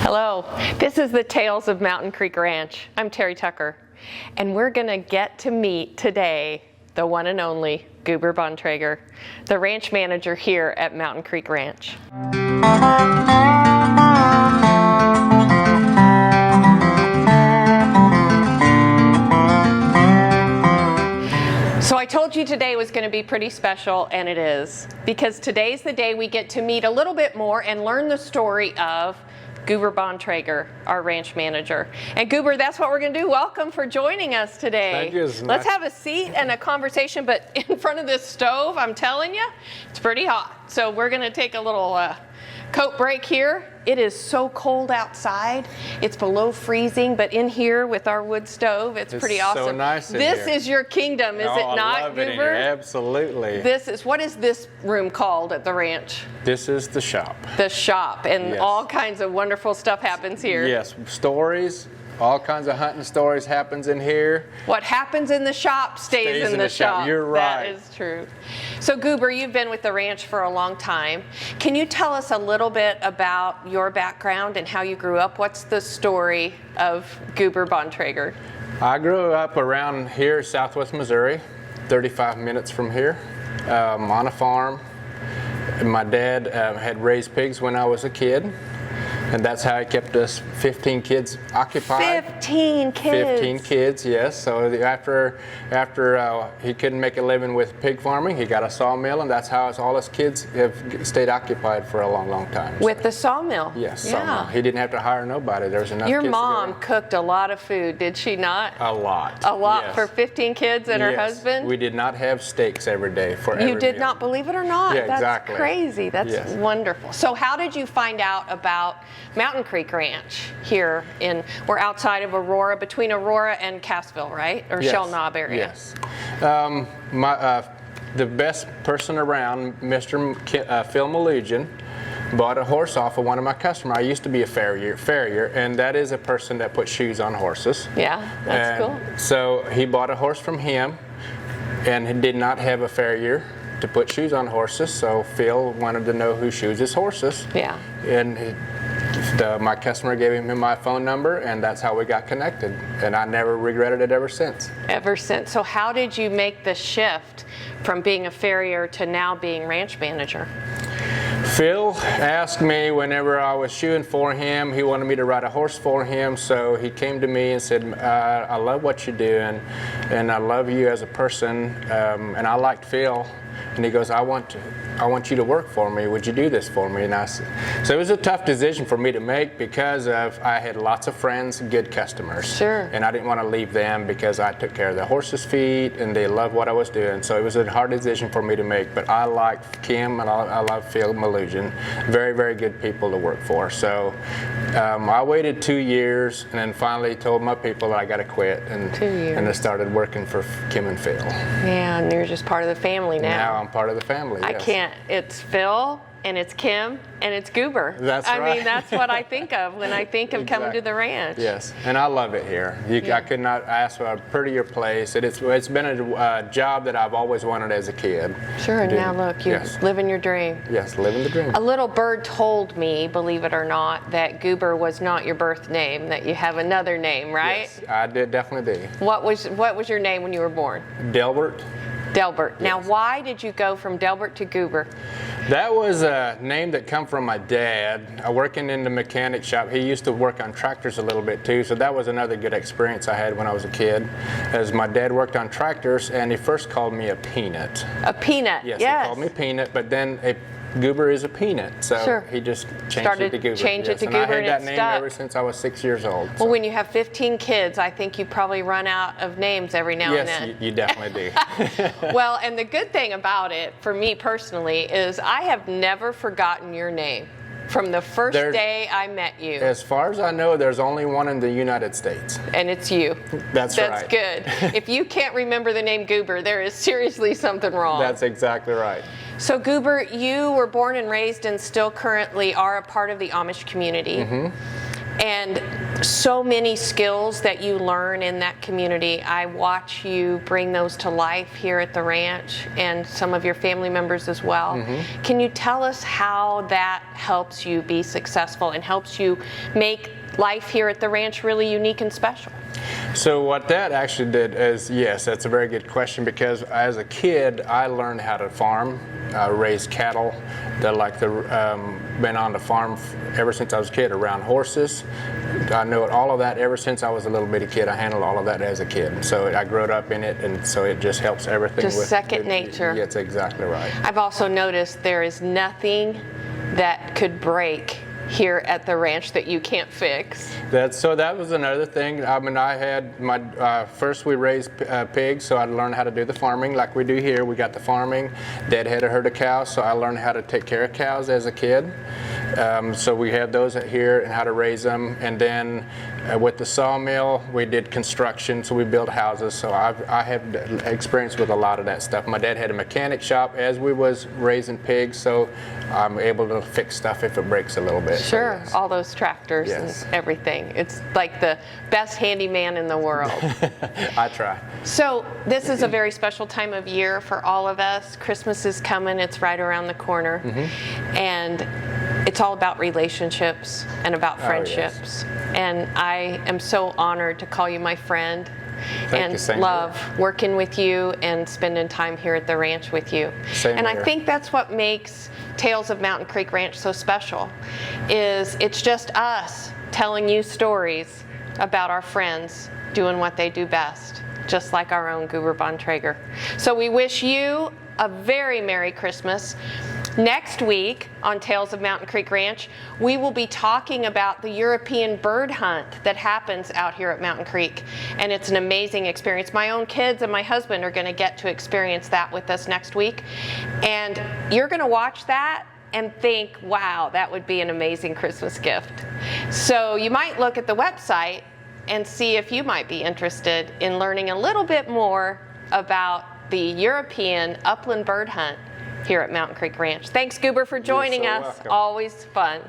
Hello, this is the Tales of Mountain Creek Ranch. I'm Terry Tucker, and we're gonna get to meet today the one and only Goober Bontrager, the ranch manager here at Mountain Creek Ranch. So I told you today was going to be pretty special, and it is, because today's the day we get to meet a little bit more and learn the story of Goober Bontrager, our ranch manager. And Goober, that's what we're going to do. Welcome for joining us today. Thank you. Let's have a seat and a conversation, but in front of this stove, I'm telling you, it's pretty hot. So we're going to take a little coat break here. It is so cold outside. It's below freezing, but in here with our wood stove, it's pretty awesome. So nice in This here. is your kingdom, is it not, I love it in Goober? here. Absolutely. What is this room called at the ranch? This is the shop. The shop, and Yes. all kinds of wonderful stuff happens here. Yes, stories. All kinds of hunting stories happens in here. What happens in the shop stays in the shop. You're right. That is true. So Goober, you've been with the ranch for a long time. Can you tell us a little bit about your background and how you grew up? What's the story of Goober Bontrager? I grew up around here, southwest Missouri, 35 minutes from here, on a farm. My dad had raised pigs when I was a kid. And that's how he kept us 15 kids occupied. 15 kids. 15 kids, yes. So after he couldn't make a living with pig farming, he got a sawmill, and that's how all his kids have stayed occupied for a long, long time. With the sawmill? Yes, yeah. sawmill. He didn't have to hire nobody. There was enough Your kids mom to go. cooked a lot of food, did she not? A lot. A lot yes. for 15 kids and her Yes. husband? We did not have steaks every day for every You did meal. not, believe it or not? Yeah, That's exactly. crazy. That's Yes. wonderful. So how did you find out about Mountain Creek Ranch here we're outside of Aurora, between Aurora and Cassville, right? Or Yes. Shell Knob area? Yes. The best person around, Mr. Phil Malugian, bought a horse off of one of my customers. I used to be a farrier, and that is a person that puts shoes on horses. Yeah, that's cool. So he bought a horse from him, and he did not have a farrier to put shoes on horses, so Phil wanted to know who shoes his horses. Yeah. And my customer gave him my phone number, and that's how we got connected. And I never regretted it ever since. Ever since. So how did you make the shift from being a farrier to now being ranch manager? Phil asked me whenever I was shoeing for him, he wanted me to ride a horse for him, so he came to me and said, I love what you're doing, and I love you as a person, and I liked Phil, and he goes, I want you to work for me. Would you do this for me? And so it was a tough decision for me to make because I had lots of friends, good customers. Sure. And I didn't want to leave them because I took care of the horses' feet and they loved what I was doing. So it was a hard decision for me to make. But I like Kim and I love Phil Malugian. Very, very good people to work for. So I waited 2 years and then finally told my people that I got to quit. And 2 years. And I started working for Kim and Phil. Yeah, and you're just part of the family now. Now I'm part of the family. I yes. can't. It's Phil, and it's Kim, and it's Goober. That's I right. mean, that's what I think of when I think of coming to Exactly. the ranch. Yes, and I love it here. I could not ask for a prettier place. It's been a job that I've always wanted as a kid. Sure, and now look, you're Yes. living your dream. Yes, living the dream. A little bird told me, believe it or not, that Goober was not your birth name, that you have another name, right? Yes, I did definitely do. What was your name when you were born? Delbert. Delbert. Now, Yes. why did you go from Delbert to Goober? That was a name that come from my dad. Working in the mechanic shop, he used to work on tractors a little bit too, so that was another good experience I had when I was a kid. As my dad worked on tractors, and he first called me a peanut. A peanut. Yes, he called me peanut, but then Goober is a peanut, so Sure. he just changed it to Goober. Change it to and Goober, I had and that it name stuck. ever since I was 6 years old. Well, when you have 15 kids, I think you probably run out of names every now and yes, then. you definitely do. Well, and the good thing about it, for me personally, is I have never forgotten your name from the first day I met you. As far as I know, there's only one in the United States. And it's you. That's right. That's good. If you can't remember the name Goober, there is seriously something wrong. That's exactly right. So Goober, you were born and raised and still currently are a part of the Amish community. Mm-hmm. And so many skills that you learn in that community. I watch you bring those to life here at the ranch, and some of your family members as well. Can you tell us how that helps you be successful and helps you make life here at the ranch really unique and special? So what that actually did is, yes, that's a very good question, because as a kid I learned how to farm, raise cattle. Been on the farm ever since I was a kid, around horses. I know all of that ever since I was a little bitty kid. I handled all of that as a kid. So I grew up in it, and so it just helps everything. Just second nature. Yeah, that's exactly right. I've also noticed there is nothing that could break here at the ranch that you can't fix. So that was another thing. I mean, I had my first we raised pigs, so I learned how to do the farming like we do here. We got the farming. Dad had a herd of cows, so I learned how to take care of cows as a kid. So we had those here and how to raise them. And then with the sawmill, we did construction, so we built houses. So I have experience with a lot of that stuff. My dad had a mechanic shop as we was raising pigs, so I'm able to fix stuff if it breaks a little bit. Sure, Yes. all those tractors Yes. and everything. It's like the best handyman in the world. I try. So this is a very special time of year for all of us. Christmas is coming, it's right around the corner. And it's all about relationships and about friendships. And I am so honored to call you my friend. Thank you, same love here. working with you and spending time here at the ranch with you. Same and here. I think that's what makes Tales of Mountain Creek Ranch so special, is it's just us telling you stories about our friends doing what they do best, just like our own Goober Bontrager. So we wish you a very Merry Christmas. Next week on Tales of Mountain Creek Ranch, we will be talking about the European bird hunt that happens out here at Mountain Creek. And it's an amazing experience. My own kids and my husband are going to get to experience that with us next week. And you're going to watch that and think, wow, that would be an amazing Christmas gift. So you might look at the website and see if you might be interested in learning a little bit more about the European upland bird hunt here at Mountain Creek Ranch. Thanks, Goober, for joining so us. welcome. Always fun.